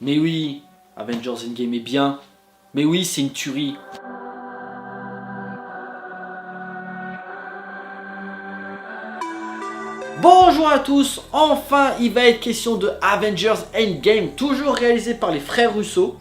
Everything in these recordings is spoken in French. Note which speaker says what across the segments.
Speaker 1: Mais oui, Avengers Endgame est bien. Mais oui, c'est une tuerie. Bonjour à tous, enfin il va être question de Avengers Endgame, toujours réalisé par les frères Russo.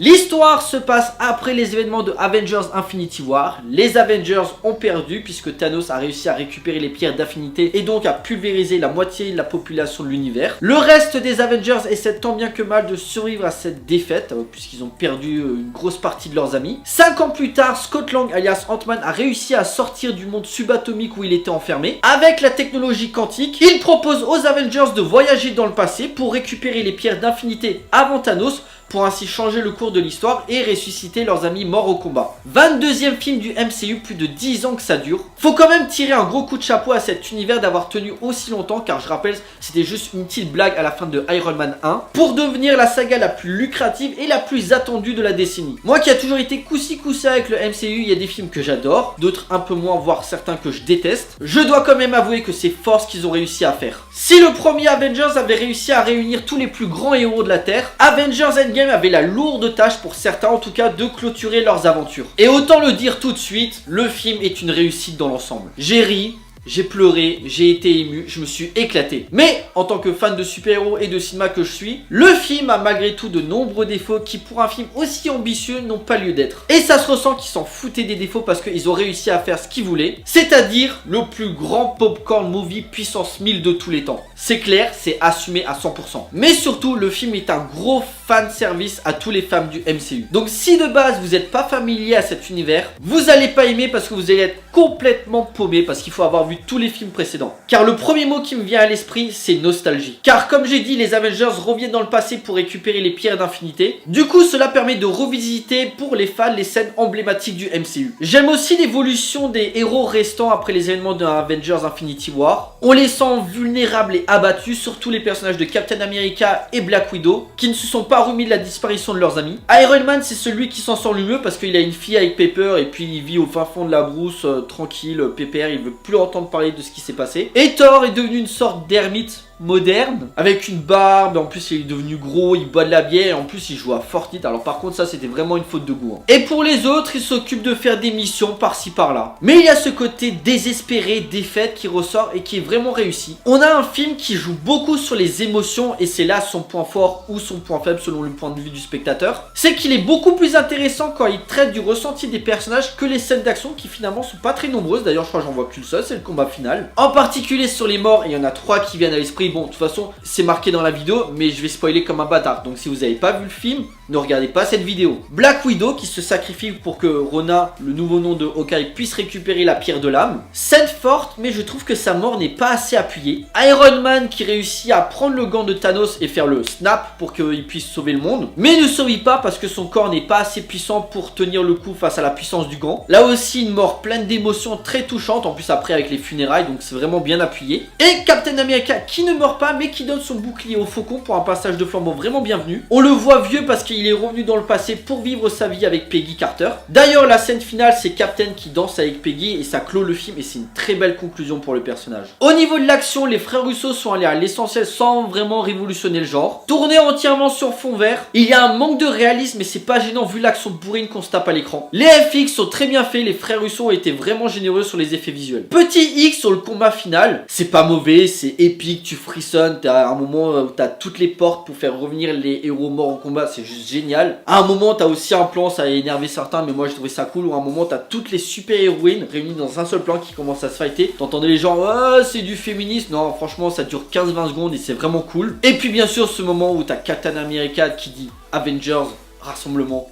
Speaker 1: L'histoire se passe après les événements de Avengers Infinity War. Les Avengers ont perdu puisque Thanos a réussi à récupérer les pierres d'affinité et donc à pulvériser la moitié de la population de l'univers. Le reste des Avengers essaient tant bien que mal de survivre à cette défaite puisqu'ils ont perdu une grosse partie de leurs amis. 5 ans plus tard, Scott Lang alias Ant-Man a réussi à sortir du monde subatomique où il était enfermé. Avec la technologie quantique, il propose aux Avengers de voyager dans le passé pour récupérer les pierres d'infinité avant Thanos, pour ainsi changer le cours de l'histoire et ressusciter leurs amis morts au combat. 22e film du MCU, plus de 10 ans que ça dure. Faut quand même tirer un gros coup de chapeau à cet univers d'avoir tenu aussi longtemps, car je rappelle, c'était juste une petite blague à la fin de Iron Man 1, pour devenir la saga la plus lucrative et la plus attendue de la décennie. Moi qui a toujours été coussi-coussa avec le MCU, il y a des films que j'adore, d'autres un peu moins, voire certains que je déteste. Je dois quand même avouer que c'est fort ce qu'ils ont réussi à faire. Si le premier Avengers avait réussi à réunir tous les plus grands héros de la Terre, Avengers Endgame avait la lourde tâche, pour certains en tout cas, de clôturer leurs aventures. Et autant le dire tout de suite, le film est une réussite dans l'ensemble. J'ai ri, j'ai pleuré, j'ai été ému, je me suis éclaté. Mais en tant que fan de super-héros et de cinéma que je suis, le film a malgré tout de nombreux défauts qui, pour un film aussi ambitieux, n'ont pas lieu d'être. Et ça se ressent qu'ils s'en foutaient des défauts parce qu'ils ont réussi à faire ce qu'ils voulaient, c'est-à-dire le plus grand popcorn movie puissance 1000 de tous les temps. C'est clair, c'est assumé à 100%. Mais surtout, le film est un gros fan service à tous les fans du MCU. Donc si de base vous n'êtes pas familier à cet univers, vous allez pas aimer parce que vous allez être complètement paumé, parce qu'il faut avoir vu tous les films précédents. Car le premier mot qui me vient à l'esprit, c'est nostalgie. Car comme j'ai dit, les Avengers reviennent dans le passé pour récupérer les pierres d'infinité. Du coup, cela permet de revisiter pour les fans les scènes emblématiques du MCU. J'aime aussi l'évolution des héros restants après les événements de Avengers Infinity War. On les sent vulnérables et abattus, surtout les personnages de Captain America et Black Widow, qui ne se sont pas remis de la disparition de leurs amis. Iron Man, c'est celui qui s'en sort le mieux parce qu'il a une fille avec Pepper et puis il vit au fin fond de la brousse, tranquille, pépère, il veut plus entendre parler de ce qui s'est passé. Et Thor est devenu une sorte d'ermite moderne, avec une barbe, en plus il est devenu gros, il boit de la bière, et en plus il joue à Fortnite. Alors par contre ça c'était vraiment une faute de goût. Et pour les autres, il s'occupe de faire des missions par-ci par-là. Mais il y a ce côté désespéré, défaite qui ressort et qui est vraiment réussi. On a un film qui joue beaucoup sur les émotions et c'est là son point fort ou son point faible selon le point de vue du spectateur. C'est qu'il est beaucoup plus intéressant quand il traite du ressenti des personnages que les scènes d'action qui finalement sont pas très nombreuses. D'ailleurs je crois que j'en vois qu'une seule, c'est le combat final. En particulier sur les morts, il y en a 3 qui viennent à l'esprit. Bon, de toute façon, c'est marqué dans la vidéo, mais je vais spoiler comme un bâtard. Donc si vous n'avez pas vu le film, ne regardez pas cette vidéo. Black Widow qui se sacrifie pour que Rona, le nouveau nom de Hawkeye, puisse récupérer la pierre de l'âme. Scène forte, mais je trouve que sa mort n'est pas assez appuyée. Iron Man qui réussit à prendre le gant de Thanos et faire le snap pour qu'il puisse sauver le monde, mais ne survit pas parce que son corps n'est pas assez puissant pour tenir le coup face à la puissance du gant. Là aussi, une mort pleine d'émotions, très touchante, en plus après avec les funérailles, donc c'est vraiment bien appuyé. Et Captain America qui ne meurt pas mais qui donne son bouclier au faucon pour un passage de flambeau vraiment bienvenu. On le voit vieux parce qu'il est revenu dans le passé pour vivre sa vie avec Peggy Carter. D'ailleurs la scène finale, c'est Captain qui danse avec Peggy et ça clôt le film et c'est une très belle conclusion pour le personnage. Au niveau de l'action, les frères Russo sont allés à l'essentiel sans vraiment révolutionner le genre. Tourné entièrement sur fond vert, il y a un manque de réalisme mais c'est pas gênant vu l'action bourrine qu'on se tape à l'écran. Les FX sont très bien faits, les frères Russo ont été vraiment généreux sur les effets visuels. Petit X sur le combat final, c'est pas mauvais, c'est épique, tu frissonnes. T'as un moment où t'as toutes les portes pour faire revenir les héros morts au combat, c'est juste génial. À un moment t'as aussi un plan, ça a énervé certains mais moi j'ai trouvé ça cool, où à un moment t'as toutes les super héroïnes réunies dans un seul plan qui commencent à se fighter. T'entendais les gens, oh, c'est du féminisme. Non franchement ça dure 15-20 secondes et c'est vraiment cool. Et puis bien sûr ce moment où t'as Captain America qui dit Avengers, rassemblement.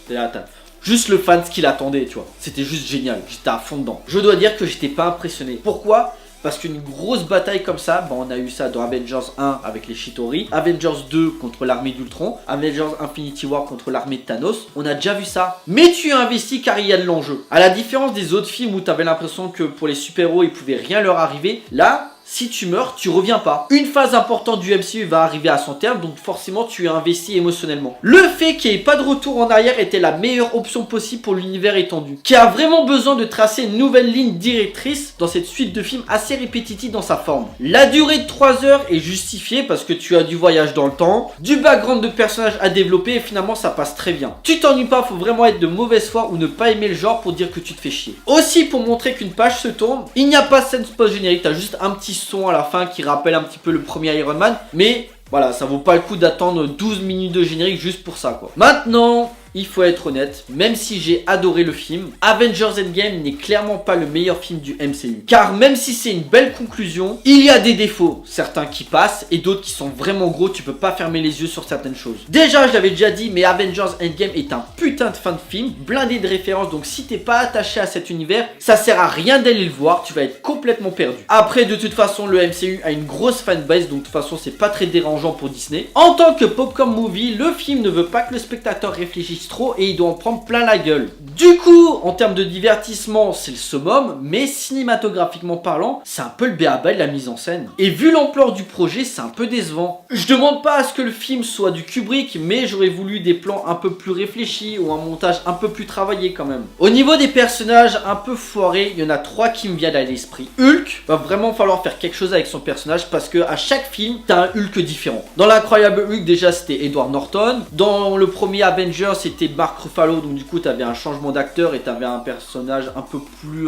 Speaker 1: Et là t'as juste le fan ce qu'il attendait, tu vois. C'était juste génial, j'étais à fond dedans. Je dois dire que j'étais pas impressionné. Pourquoi ? Parce qu'une grosse bataille comme ça, on a eu ça dans Avengers 1 avec les Chitauri, Avengers 2 contre l'armée d'Ultron, Avengers Infinity War contre l'armée de Thanos. On a déjà vu ça. Mais tu investis car il y a de l'enjeu. À la différence des autres films où tu avais l'impression que pour les super-héros il pouvait rien leur arriver, là si tu meurs, tu reviens pas. Une phase importante du MCU va arriver à son terme, donc forcément tu es investi émotionnellement. Le fait qu'il n'y ait pas de retour en arrière était la meilleure option possible pour l'univers étendu, qui a vraiment besoin de tracer une nouvelle ligne directrice dans cette suite de films assez répétitive dans sa forme. La durée de 3 heures est justifiée parce que tu as du voyage dans le temps, du background de personnages à développer et finalement ça passe très bien. Tu t'ennuies pas, faut vraiment être de mauvaise foi ou ne pas aimer le genre pour dire que tu te fais chier. Aussi pour montrer qu'une page se tourne, il n'y a pas de scène post-générique, t'as juste un petit son à la fin qui rappelle un petit peu le premier Iron Man, mais voilà, ça vaut pas le coup d'attendre 12 minutes de générique juste pour ça quoi. Maintenant, il faut être honnête, même si j'ai adoré le film, Avengers Endgame n'est clairement pas le meilleur film du MCU. Car même si c'est une belle conclusion, il y a des défauts, certains qui passent et d'autres qui sont vraiment gros, tu peux pas fermer les yeux sur certaines choses. Déjà, je l'avais déjà dit, mais Avengers Endgame est un putain de fin de film, blindé de références, donc si t'es pas attaché à cet univers, ça sert à rien d'aller le voir, tu vas être complètement perdu. Après, de toute façon, le MCU a une grosse fanbase, donc de toute façon, c'est pas très dérangeant pour Disney. En tant que popcorn movie, le film ne veut pas que le spectateur réfléchisse trop et il doit en prendre plein la gueule. Du coup, en termes de divertissement, c'est le summum, mais cinématographiquement parlant, c'est un peu le b.a.-ba de la mise en scène. Et vu l'ampleur du projet, c'est un peu décevant. Je demande pas à ce que le film soit du Kubrick, mais j'aurais voulu des plans un peu plus réfléchis ou un montage un peu plus travaillé quand même. Au niveau des personnages un peu foirés, il y en a 3 qui me viennent à l'esprit. Hulk, va vraiment falloir faire quelque chose avec son personnage parce que à chaque film, t'as un Hulk différent. Dans l'incroyable Hulk, déjà c'était Edward Norton. Dans le premier Avengers, c'était Mark Ruffalo, donc du coup t'avais un changement d'acteur et t'avais un personnage un peu plus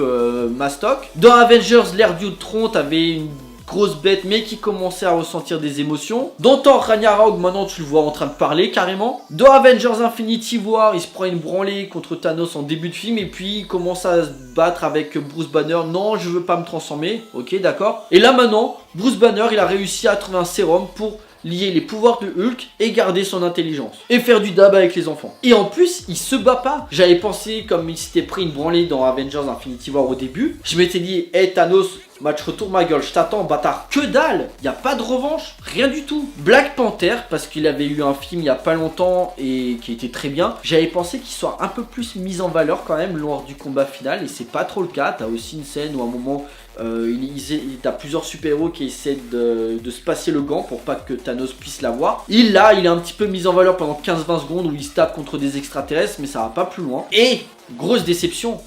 Speaker 1: mastoc. Dans Avengers l'ère d'Ultron, t'avais une grosse bête mais qui commençait à ressentir des émotions. Dans Thor Ragnarok, maintenant tu le vois en train de parler carrément. Dans Avengers Infinity War, il se prend une branlée contre Thanos en début de film et puis il commence à se battre avec Bruce Banner. Non, je veux pas me transformer, ok d'accord. Et là maintenant, Bruce Banner il a réussi à trouver un sérum pour lier les pouvoirs de Hulk et garder son intelligence. Et faire du dab avec les enfants. Et en plus, il se bat pas. J'avais pensé, comme il s'était pris une branlée dans Avengers Infinity War au début, je m'étais dit, hey Thanos, match retour ma gueule, je t'attends bâtard. Que dalle, y a pas de revanche, rien du tout. Black Panther, parce qu'il avait eu un film il y a pas longtemps et qui était très bien, j'avais pensé qu'il soit un peu plus mis en valeur quand même lors du combat final et c'est pas trop le cas. T'as aussi une scène où à un moment t'as plusieurs super-héros qui essaient de se passer le gant pour pas que Thanos puisse l'avoir. Il est un petit peu mis en valeur pendant 15-20 secondes où il se tape contre des extraterrestres mais ça va pas plus loin. Et grosse déception,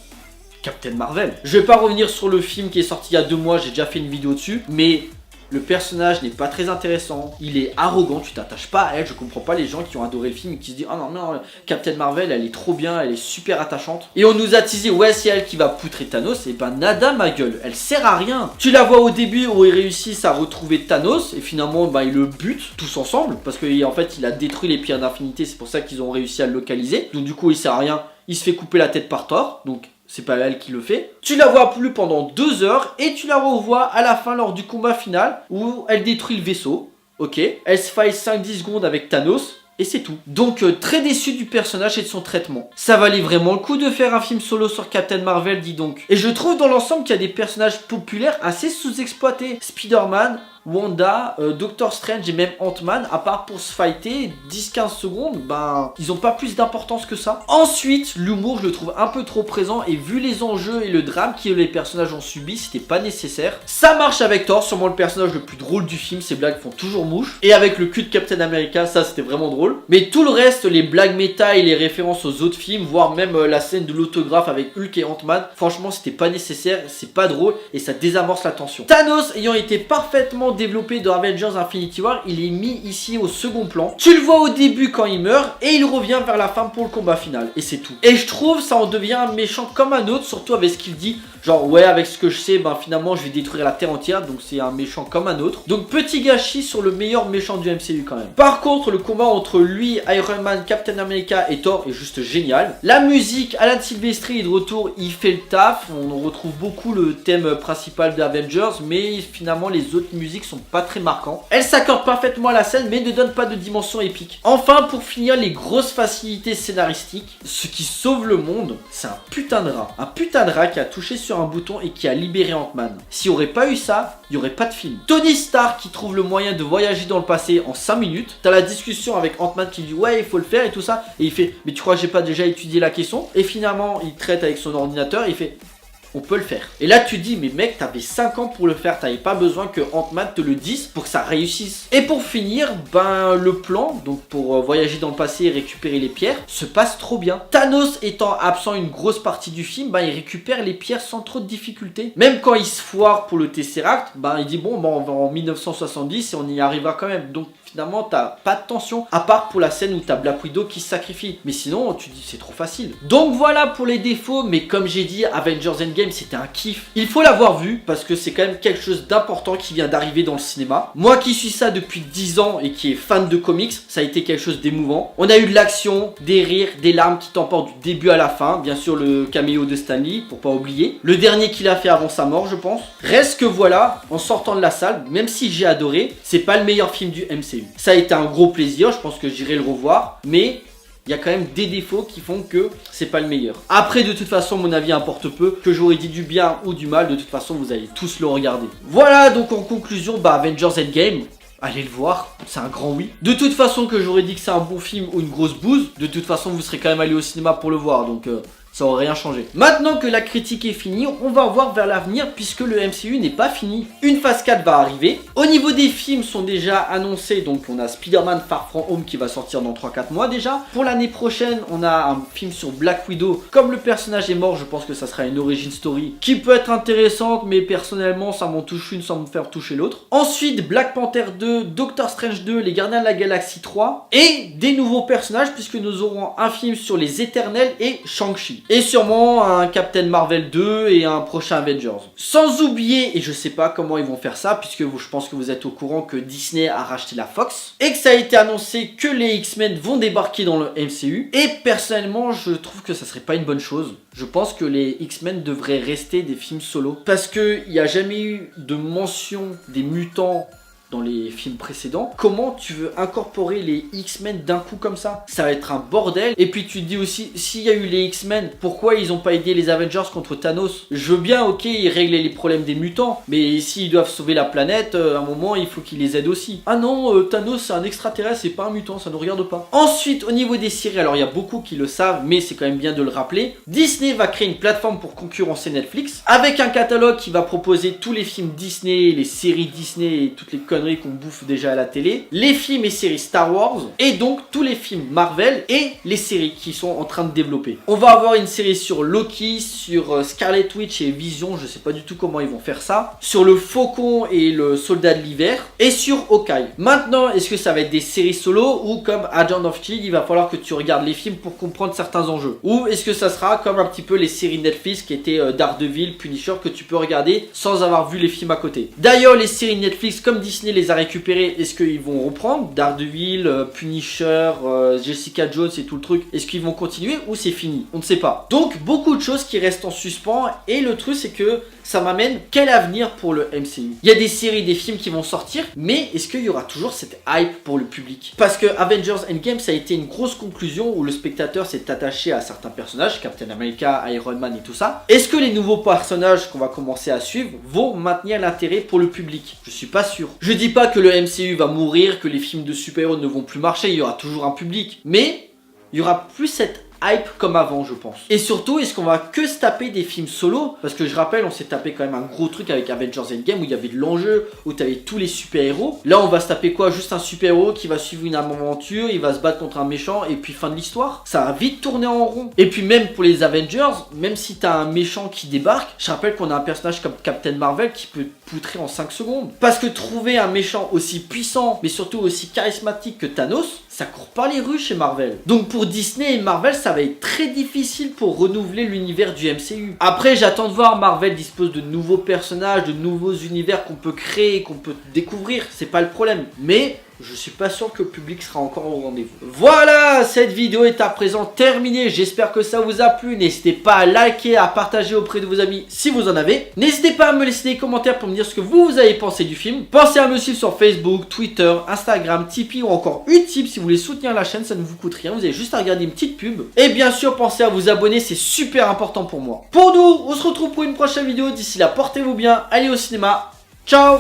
Speaker 1: Captain Marvel. Je vais pas revenir sur le film qui est sorti il y a 2 mois, j'ai déjà fait une vidéo dessus, mais le personnage n'est pas très intéressant, il est arrogant, tu t'attaches pas à elle, je comprends pas les gens qui ont adoré le film et qui se disent « Ah non, non, Captain Marvel, elle est trop bien, elle est super attachante. » Et on nous a teasé « Ouais, c'est elle qui va poutrer Thanos. » Et ben nada ma gueule, elle sert à rien. Tu la vois au début où ils réussissent à retrouver Thanos et finalement ben, ils le butent tous ensemble parce qu'en fait il a détruit les pierres d'infinité, c'est pour ça qu'ils ont réussi à le localiser. Donc du coup il sert à rien, il se fait couper la tête par Thor, donc c'est pas elle qui le fait. Tu la vois plus pendant 2 heures et tu la revois à la fin lors du combat final où elle détruit le vaisseau. Ok, elle se fight 5-10 secondes avec Thanos et c'est tout. Donc très déçu du personnage et de son traitement. Ça valait vraiment le coup de faire un film solo sur Captain Marvel, dis donc. Et je trouve dans l'ensemble qu'il y a des personnages populaires assez sous-exploités. Spider-Man, Wanda, Doctor Strange et même Ant-Man, à part pour se fighter 10-15 secondes, ben ils ont pas plus d'importance que ça. Ensuite, l'humour je le trouve un peu trop présent et vu les enjeux et le drame que les personnages ont subi, c'était pas nécessaire. Ça marche avec Thor, sûrement le personnage le plus drôle du film, ces blagues font toujours mouche. Et avec le cul de Captain America, ça c'était vraiment drôle. Mais tout le reste, les blagues méta et les références aux autres films, voire même la scène de l'autographe avec Hulk et Ant-Man, franchement c'était pas nécessaire, c'est pas drôle et ça désamorce la tension. Thanos ayant été parfaitement développé dans Avengers Infinity War, il est mis ici au second plan. Tu le vois au début quand il meurt et il revient vers la fin pour le combat final et c'est tout. Et je trouve ça en devient un méchant comme un autre, surtout avec ce qu'il dit, genre ouais avec ce que je sais, ben finalement je vais détruire la terre entière, donc c'est un méchant comme un autre. Donc petit gâchis sur le meilleur méchant du MCU quand même. Par contre le combat entre lui, Iron Man, Captain America et Thor est juste génial. La musique, Alan Silvestri est de retour, il fait le taf, on retrouve beaucoup le thème principal de Avengers, mais finalement les autres musiques sont pas très marquants. Elle s'accorde parfaitement à la scène mais ne donne pas de dimension épique. Enfin pour finir, les grosses facilités scénaristiques, ce qui sauve le monde, c'est un putain de rat. Un putain de rat qui a touché sur un bouton et qui a libéré Ant-Man. S'il n'y aurait pas eu ça, il n'y aurait pas de film. Tony Stark qui trouve le moyen de voyager dans le passé en 5 minutes. T'as la discussion avec Ant-Man qui dit ouais il faut le faire et tout ça. Et il fait mais tu crois que j'ai pas déjà étudié la question? Et finalement il traite avec son ordinateur et il fait on peut le faire. Et là tu dis mais mec t'avais 5 ans pour le faire, t'avais pas besoin que Ant-Man te le dise pour que ça réussisse. Et pour finir, ben le plan, donc pour voyager dans le passé et récupérer les pierres, se passe trop bien. Thanos étant absent une grosse partie du film, ben il récupère les pierres sans trop de difficultés. Même quand il se foire pour le Tesseract, ben il dit bon ben on va en 1970 et on y arrivera quand même. Donc finalement t'as pas de tension, à part pour la scène où t'as Black Widow qui se sacrifie. Mais sinon tu dis c'est trop facile. Donc voilà pour les défauts, mais comme j'ai dit, Avengers Endgame c'était un kiff. Il faut l'avoir vu parce que c'est quand même quelque chose d'important qui vient d'arriver dans le cinéma. Moi qui suis ça depuis 10 ans et qui est fan de comics, ça a été quelque chose d'émouvant. On a eu de l'action, des rires, des larmes qui t'emportent du début à la fin. Bien sûr le caméo de Stan Lee, pour pas oublier. Le dernier qu'il a fait avant sa mort je pense. Reste que voilà, en sortant de la salle, même si j'ai adoré, c'est pas le meilleur film du MCU. Ça a été un gros plaisir, je pense que j'irai le revoir, mais il y a quand même des défauts qui font que c'est pas le meilleur. Après de toute façon mon avis importe peu, que j'aurais dit du bien ou du mal, de toute façon vous allez tous le regarder. Voilà donc en conclusion, Avengers Endgame, allez le voir, c'est un grand oui. De toute façon que j'aurais dit que c'est un bon film ou une grosse bouse, de toute façon vous serez quand même allé au cinéma pour le voir, donc ça aurait rien changé. Maintenant que la critique est finie, on va voir vers l'avenir puisque le MCU n'est pas fini. Une phase 4 va arriver. Au niveau des films sont déjà annoncés, donc on a Spider-Man Far From Home qui va sortir dans 3-4 mois déjà. Pour l'année prochaine, on a un film sur Black Widow. Comme le personnage est mort, je pense que ça sera une origin story qui peut être intéressante, mais personnellement ça m'en touche une sans me faire toucher l'autre. Ensuite, Black Panther 2, Doctor Strange 2, Les Gardiens de la Galaxie 3 et des nouveaux personnages puisque nous aurons un film sur les Éternels et Shang-Chi. Et sûrement un Captain Marvel 2 et un prochain Avengers. Sans oublier, et je sais pas comment ils vont faire ça, puisque je pense que vous êtes au courant que Disney a racheté la Fox, et que ça a été annoncé que les X-Men vont débarquer dans le MCU. Et personnellement, je trouve que ça serait pas une bonne chose. Je pense que les X-Men devraient rester des films solo. Parce qu'il n'y a jamais eu de mention des mutants dans les films précédents. Comment tu veux incorporer les X-Men d'un coup comme ça? Ça va être un bordel. Et puis tu te dis aussi, s'il y a eu les X-Men, pourquoi ils ont pas aidé les Avengers contre Thanos? Je veux bien, ok, ils règlent les problèmes des mutants, mais s'ils doivent sauver la planète, à un moment il faut qu'ils les aident aussi. Ah non, Thanos c'est un extraterrestre, c'est pas un mutant, ça ne regarde pas. Ensuite, au niveau des séries, alors il y a beaucoup qui le savent, mais c'est quand même bien de le rappeler. Disney va créer une plateforme pour concurrencer Netflix, avec un catalogue qui va proposer tous les films Disney, les séries Disney et toutes les conneries qu'on bouffe déjà à la télé, les films et séries Star Wars, et donc tous les films Marvel et les séries qui sont en train de développer. On va avoir une série sur Loki, sur Scarlet Witch et Vision, je sais pas du tout comment ils vont faire ça, sur le Faucon et le Soldat de l'Hiver, et sur Hawkeye. Maintenant, est-ce que ça va être des séries solo, ou comme Agent of Shield, il va falloir que tu regardes les films pour comprendre certains enjeux, ou est-ce que ça sera comme un petit peu les séries Netflix qui étaient Daredevil, Punisher, que tu peux regarder sans avoir vu les films à côté. D'ailleurs, les séries Netflix comme Disney les a récupérés, est-ce qu'ils vont reprendre Daredevil, Punisher, Jessica Jones et tout le truc? Est-ce qu'ils vont continuer ou c'est fini? On ne sait pas. Donc beaucoup de choses qui restent en suspens, et le truc c'est que ça m'amène quel avenir pour le MCU. Il y a des séries, des films qui vont sortir, mais est-ce qu'il y aura toujours cette hype pour le public? Parce que Avengers Endgame ça a été une grosse conclusion où le spectateur s'est attaché à certains personnages, Captain America, Iron Man et tout ça. Est-ce que les nouveaux personnages qu'on va commencer à suivre vont maintenir l'intérêt pour le public? Je suis pas sûr. Je dis pas que le MCU va mourir, que les films de super-héros ne vont plus marcher, il y aura toujours un public, mais il y aura plus cette hype comme avant, je pense. Et surtout, est-ce qu'on va que se taper des films solo? Parce que je rappelle, on s'est tapé quand même un gros truc avec Avengers Endgame où il y avait de l'enjeu, où tu avais tous les super-héros. Là, on va se taper quoi? Juste un super-héros qui va suivre une aventure, il va se battre contre un méchant et puis fin de l'histoire. Ça va vite tourner en rond. Et puis même pour les Avengers, même si tu as un méchant qui débarque, je rappelle qu'on a un personnage comme Captain Marvel qui peut poutrer en 5 secondes. Parce que trouver un méchant aussi puissant, mais surtout aussi charismatique que Thanos, ça court pas les rues chez Marvel. Donc pour Disney et Marvel, ça va être très difficile pour renouveler l'univers du MCU. Après, j'attends de voir. Marvel dispose de nouveaux personnages, de nouveaux univers qu'on peut créer, qu'on peut découvrir. C'est pas le problème. Mais je suis pas sûr que le public sera encore au rendez-vous. Voilà, cette vidéo est à présent terminée. J'espère que ça vous a plu. N'hésitez pas à liker, à partager auprès de vos amis si vous en avez. N'hésitez pas à me laisser des commentaires pour me dire ce que vous avez pensé du film. Pensez à me suivre sur Facebook, Twitter, Instagram, Tipeee ou encore Utip si vous voulez soutenir la chaîne. Ça ne vous coûte rien. Vous avez juste à regarder une petite pub. Et bien sûr, pensez à vous abonner. C'est super important pour moi. Pour nous, on se retrouve pour une prochaine vidéo. D'ici là, portez-vous bien. Allez au cinéma. Ciao!